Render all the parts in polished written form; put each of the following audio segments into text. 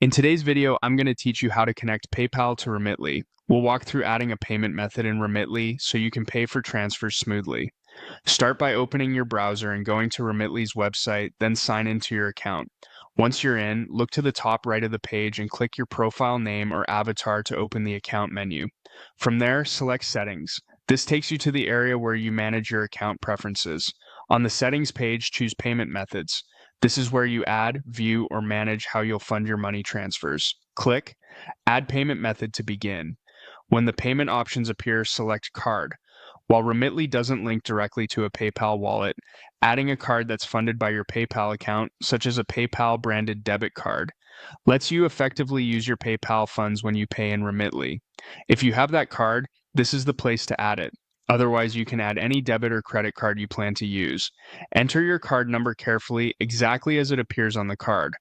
In today's video, I'm going to teach you how to connect PayPal to Remitly. We'll walk through adding a payment method in Remitly so you can pay for transfers smoothly. Start by opening your browser and going to Remitly's website, then sign into your account. Once you're in, look to the top right of the page and click your profile name or avatar to open the account menu. From there, select Settings. This takes you to the area where you manage your account preferences. On the Settings page, choose Payment Methods. This is where you add, view, or manage how you'll fund your money transfers. Click Add Payment Method to begin. When the payment options appear, select Card. While Remitly doesn't link directly to a PayPal wallet, adding a card that's funded by your PayPal account, such as a PayPal branded debit card, lets you effectively use your PayPal funds when you pay in Remitly. If you have that card, this is the place to add it. Otherwise, you can add any debit or credit card you plan to use. Enter your card number carefully, exactly as it appears on the card.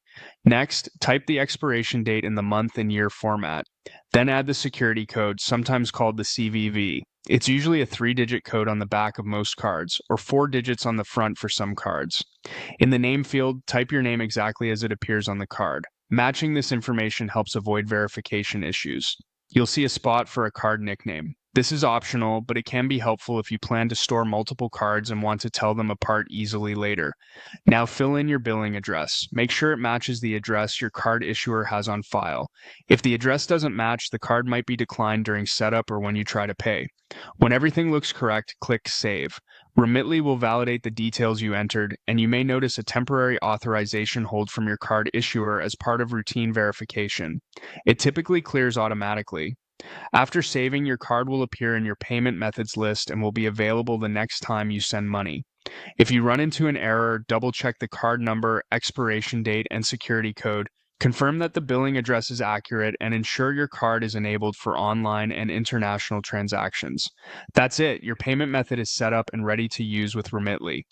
Next, type the expiration date in the month and year format. Then add the security code, sometimes called the CVV. It's usually a 3-digit code on the back of most cards, or 4 digits on the front for some cards. In the name field, type your name exactly as it appears on the card. Matching this information helps avoid verification issues. You'll see a spot for a card nickname. This is optional, but it can be helpful if you plan to store multiple cards and want to tell them apart easily later. Now fill in your billing address. Make sure it matches the address your card issuer has on file. If the address doesn't match, the card might be declined during setup or when you try to pay. When everything looks correct, click Save. Remitly will validate the details you entered, and you may notice a temporary authorization hold from your card issuer as part of routine verification. It typically clears automatically. After saving, your card will appear in your payment methods list and will be available the next time you send money. If you run into an error, double-check the card number, expiration date, and security code. Confirm that the billing address is accurate and ensure your card is enabled for online and international transactions. That's it. Your payment method is set up and ready to use with Remitly.